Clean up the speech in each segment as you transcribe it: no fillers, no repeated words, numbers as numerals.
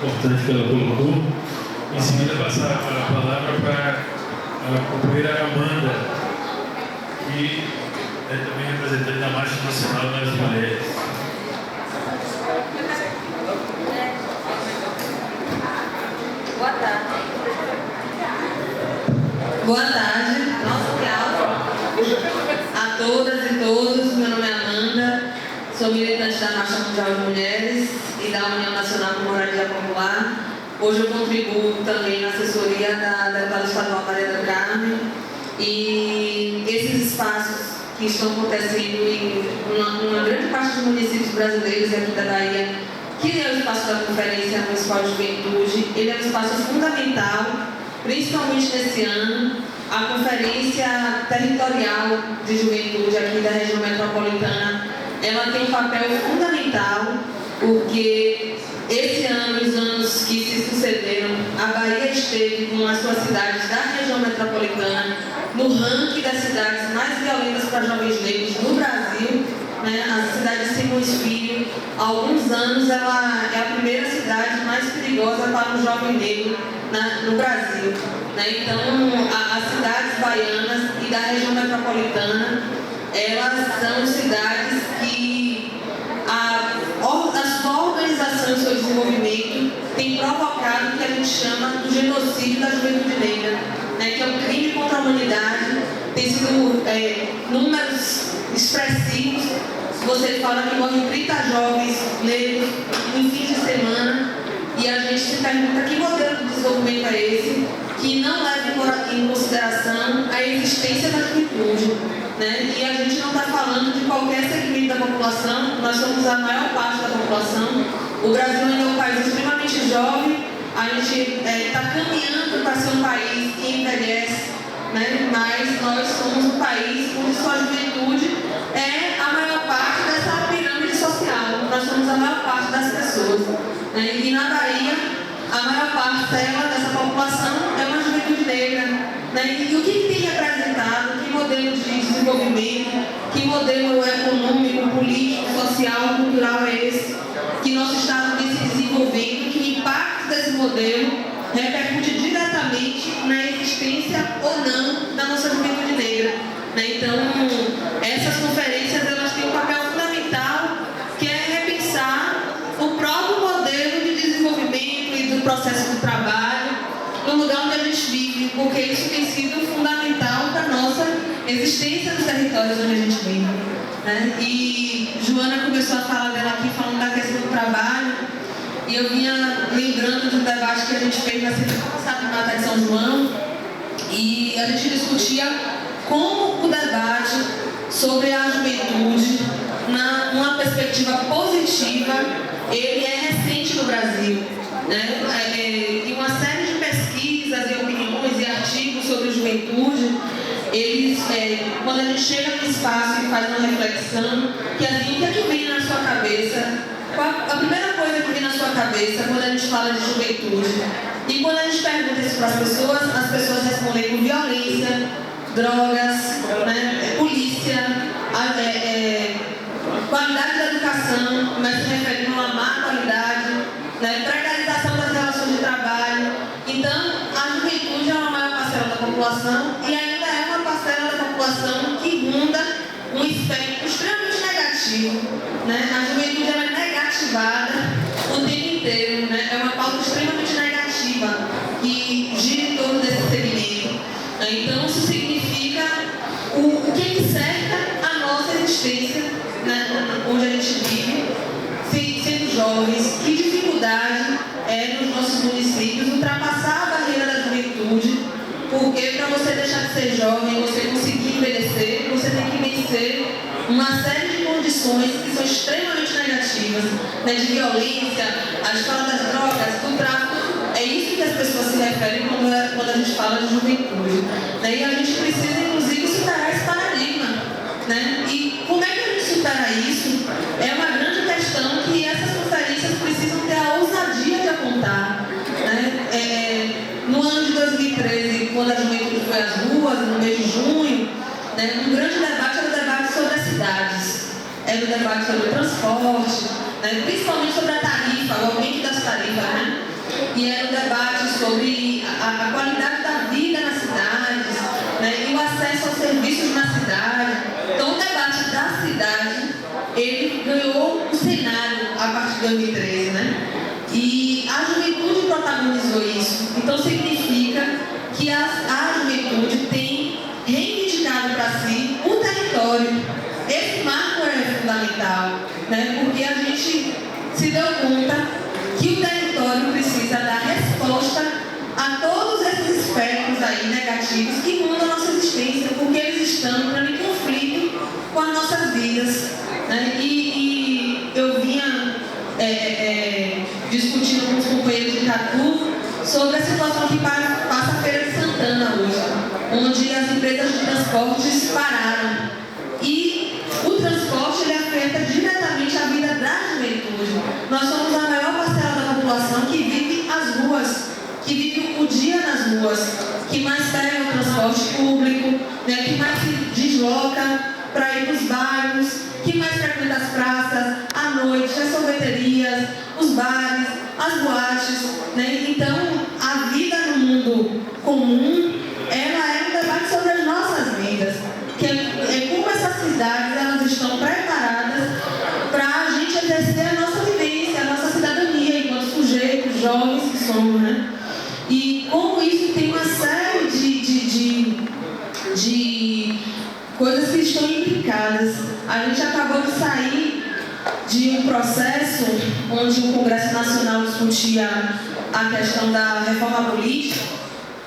importante que ela colocou. Em seguida, passar a palavra para a companheira Amanda, que é também representante da Marcha Nacional das Mulheres. Boa tarde. Boa tarde. Nossa, que aula. A todas e todos, meu nome é Amanda, sou militante da Marcha Mundial das Mulheres e da União Nacional por Moradia Popular. Hoje eu contribuo também na assessoria da deputada estadual Maria do Carmo. E esses espaços que estão acontecendo em uma grande parte dos municípios brasileiros e aqui da Bahia, que é o espaço da Conferência Municipal de Juventude, ele é um espaço fundamental, principalmente nesse ano. A Conferência Territorial de Juventude aqui da região metropolitana, ela tem um papel fundamental, porque esse ano, os anos que se sucederam, a Bahia esteve com as suas cidades da região metropolitana no ranking das cidades mais violentas para jovens negros no Brasil, né? A cidade de Simões Filho, há alguns anos, ela é a primeira cidade mais perigosa para um jovem negro no Brasil, né? Então, as cidades baianas e da região metropolitana, elas são cidades que a sua organização e seu desenvolvimento tem provocado o que a gente chama do genocídio da juventude negra, né, que é um crime contra a humanidade. Tem sido números expressivos. Você fala que morrem 30 jovens negros em fim de semana, e a gente se pergunta que modelo de desenvolvimento é esse que não leva em consideração a existência da juventude, né? E a gente não está falando de qualquer segmento da população. Nós somos a maior parte da população. O Brasil ainda é um país extremamente jovem. A gente está caminhando para ser um país que envelhece, né? Mas nós somos um país onde sua juventude é a maior parte dessa pirâmide social. Nós somos a maior parte das pessoas, né? E na Bahia, a maior parte dessa população é uma juventude negra, né? E o que tem representado, que modelo de desenvolvimento, que modelo econômico, político, social, cultural é esse que nosso Estado vem se desenvolvendo, que o impacto desse modelo repercute diretamente na existência ou não da nossa juventude negra, né? Então, essas conferências, elas têm um papel fundamental, que é repensar o próprio modelo de desenvolvimento e do processo de trabalho no lugar onde a gente vive, porque isso tem sido fundamental para a nossa existência nos territórios onde a gente vive, né? E Joana começou a fala dela aqui falando da questão do trabalho, e eu vinha lembrando de um debate que a gente fez na semana passada no Mata de São João, e a gente discutia como o debate sobre a juventude, numa perspectiva positiva, ele é recente no Brasil, né? E uma série de pesquisas e opiniões e artigos sobre juventude, eles, quando a gente chega no espaço e faz uma reflexão, que assim, o que é que vem na sua cabeça? A primeira coisa que vem na sua cabeça quando a gente fala de juventude? E quando a gente pergunta isso para as pessoas respondem com violência, drogas, né, polícia, qualidade da educação, mas se referindo a uma má qualidade, né, precarização das relações de trabalho. Então, a juventude é uma maior parcela da população e ainda é uma parcela da população que runda um espectro extremamente negativo, né? A juventude, ela é negativada o tempo inteiro, né? É uma pauta extremamente negativa que gira em torno desse segmento. Então, isso significa o que cerca a nossa existência, né, onde a gente vive, sendo jovens. Que dificuldade é nos nossos municípios ultrapassar a barreira da juventude, porque para você deixar de ser jovem, você conseguir envelhecer, você tem que vencer uma série de condições que são extremamente negativas, né, de violência, a história das drogas, do tráfico. É isso que as pessoas se referem quando a gente fala de juventude, né? E a gente precisa, inclusive, superar esse paradigma, né? E como é que a gente supera isso? É uma grande questão que essas conferências precisam ter a ousadia de apontar, né? No ano de 2013, quando a juventude foi às ruas, no mês de junho, né, um grande debate era o debate sobre as cidades, era o debate sobre o transporte, né, principalmente sobre a tarifa, o aumento das tarifas, né? a qualidade da vida nas cidades, né, e o acesso aos serviços na cidade. Então, o debate da cidade, ele ganhou o cenário a partir de 2013, né? E a juventude protagonizou isso. Então, significa que a juventude tem reivindicado para si o território. Esse marco é fundamental, né? Porque a gente se deu conta que o território precisa dar resposta a todos esses aspectos aí negativos que mudam a nossa existência, porque eles estão entrando em conflito com as nossas vidas, né? E eu vinha discutindo com os companheiros de Catu sobre a situação que passa a Feira de Santana hoje, onde as empresas de transportes pararam. E o transporte ele afeta diretamente a vida da juventude. Nós somos a maior parcela da população que vive as ruas, que vive o dia nas ruas, que mais pega o transporte público, né, que mais se desloca para ir para os bairros, que mais frequenta as praças, à noite, as sorveterias, os bares, as boates, né? Então, a vida no mundo comum, ela é um debate sobre as nossas vidas, que é como essas cidades elas estão preparadas para a gente exercer a nossa vivência, a nossa cidadania, enquanto sujeitos, jovens que somos, né? E como isso tem uma série de coisas que estão implicadas. A gente acabou de sair de um processo onde o Congresso Nacional discutia a questão da reforma política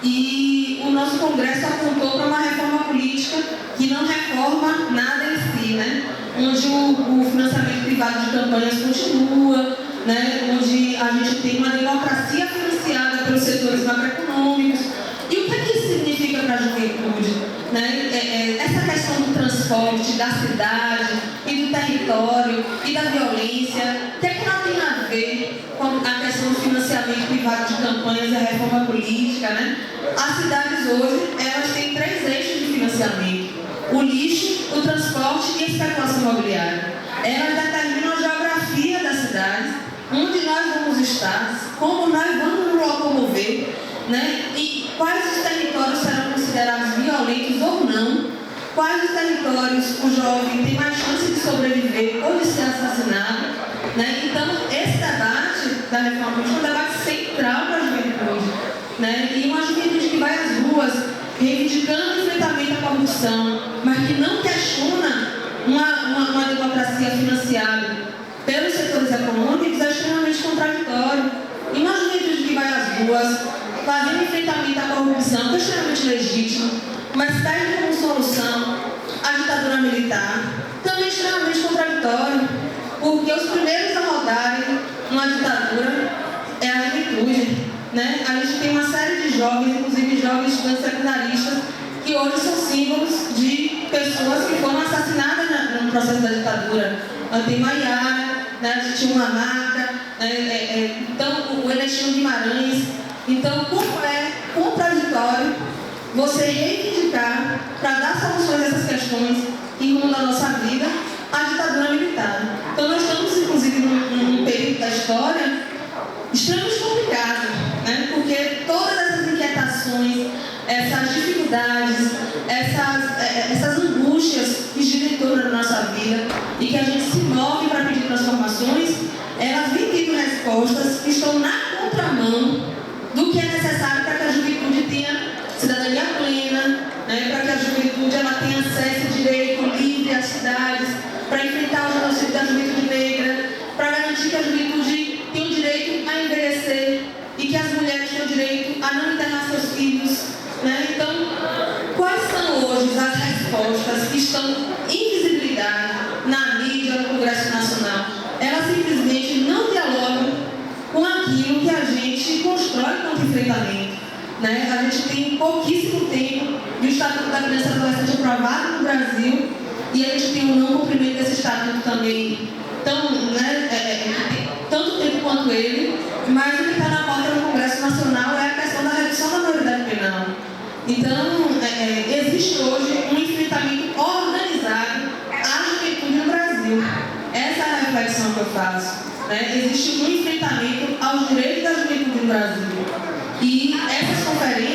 e o nosso Congresso apontou para uma reforma política que não reforma nada em si, né? Onde o financiamento privado de campanhas continua, né? Onde a gente tem uma democracia financiada pelos setores macroeconômicos. E o que isso significa para a juventude? Né? Essa questão do transporte, da cidade e do território e da violência, o que é que ela tem a ver com a questão do financiamento privado de campanhas e a reforma política, né? As cidades hoje, elas têm 3 eixos de financiamento: o lixo, o transporte e a especulação imobiliária. Elas determinam a geografia das cidades, onde nós vamos estar, como nós vamos nos locomover, né? E quais os territórios serão considerados violentos ou não, quais os territórios o jovem tem mais chance de sobreviver ou de ser assassinado, né? Então, esse debate da reforma política é um debate central para a juventude, né? E uma juventude que vai às ruas reivindicando o enfrentamento à corrupção, mas que não questiona uma democracia financiada pelos setores econômicos, é extremamente contraditório. E uma juventude que vai às ruas fazendo enfrentamento à corrupção, que é extremamente legítimo, mas pede como solução a ditadura militar, também é extremamente contraditório, porque os primeiros a rodarem uma ditadura é a juventude, né? A gente tem uma série de jovens, inclusive jovens estudantes secundaristas, que hoje são símbolos de pessoas que foram assassinadas no processo da ditadura. Tem Maiara, né? A gente tinha uma marca, então o Ernesto Guimarães. Então, como é contraditório você reivindicar, para dar soluções a essas questões que inundam a nossa vida, a ditadura militar? Então, nós estamos, inclusive, num período da história extremamente complicado, né? Porque todas essas inquietações, essas dificuldades, essas angústias que giram em torno da nossa vida e que a gente se move para pedir transformações, elas vêm tendo respostas que estão na contramão do que é necessário para que a juventude tenha cidadania plena, né? Para que a juventude ela tenha acesso e direito livre às cidades, para enfrentar o genocídio da juventude negra, para garantir que a juventude tem o direito a envelhecer e que as mulheres têm o direito a não enterrar seus filhos, né? Então, quais são hoje as respostas que estão em visibilidade na mídia, no Congresso Nacional? Elas simplesmente não dialogam com aquilo que a gente constrói contra o enfrentamento, né? A gente tem pouquíssimo tempo de o Estatuto da Criança e Adolescente aprovado no Brasil e a gente tem um não cumprimento desse Estatuto também, tanto tempo quanto ele, mas o que está na pauta do Congresso Nacional é a questão da redução da maioridade penal. Então, existe hoje um enfrentamento organizado à juventude no Brasil. Essa é a reflexão que eu faço, né? Existe um enfrentamento aos direitos da juventude no Brasil. E essas conferências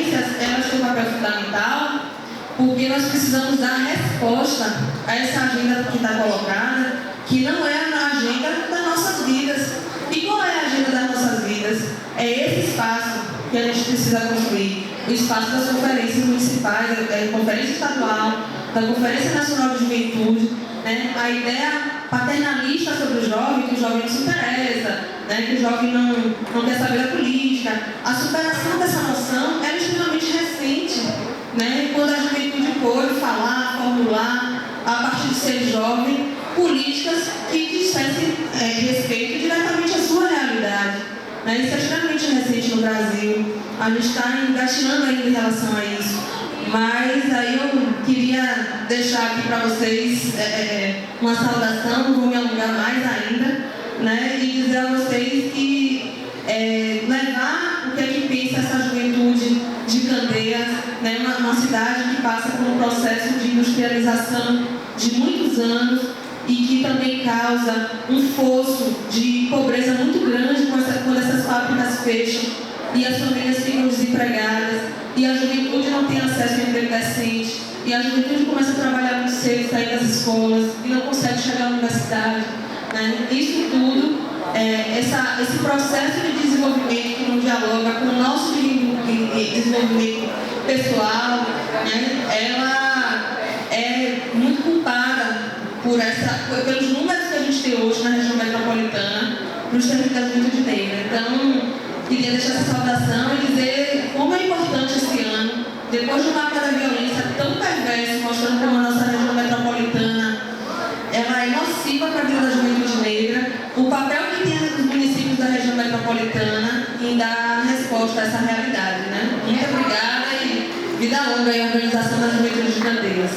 porque nós precisamos dar resposta a essa agenda que está colocada, que não é a agenda das nossas vidas. E qual é a agenda das nossas vidas? É esse espaço que a gente precisa construir, o espaço das conferências municipais, da Conferência Estadual, da Conferência Nacional de Juventude, né? A ideia paternalista sobre o jovem, que o jovem não se interessa, né? Que o jovem não quer saber da política. A superação dessa noção é extremamente recente, né? Quando a juventude pôde falar, formular, a partir de ser jovem, políticas que dissessem respeito diretamente à sua realidade. Né? Isso é extremamente recente no Brasil. A gente está engatinhando ainda em relação a isso. Mas aí eu queria deixar aqui para vocês uma saudação, não vou me alongar mais ainda, né? E dizer a vocês que levar o que é que pensa essa juventude de Candeias, né? Uma cidade que passa por um processo de industrialização de muitos anos e que também causa um fosso de pobreza muito grande quando essas fábricas fecham e as famílias ficam desempregadas e a juventude não tem acesso a emprego decente e a juventude começa a trabalhar muito cedo, sair das escolas e não consegue chegar à universidade. Né? Isso tudo, esse processo de desenvolvimento que não dialoga com o nosso desenvolvimento pessoal, né? Ela é muito culpada pelos números que a gente tem hoje na região metropolitana, nos termos da juventude negra. Então, queria deixar essa saudação e dizer como é importante esse ano, depois de um mapa da violência tão perverso, mostrando como a nossa região metropolitana ela é nociva para a vida da juventude negra, o papel que tem os municípios da região metropolitana em dar resposta a essa realidade. Né? Muito obrigada e vida longa e organização da juventude de Candeias.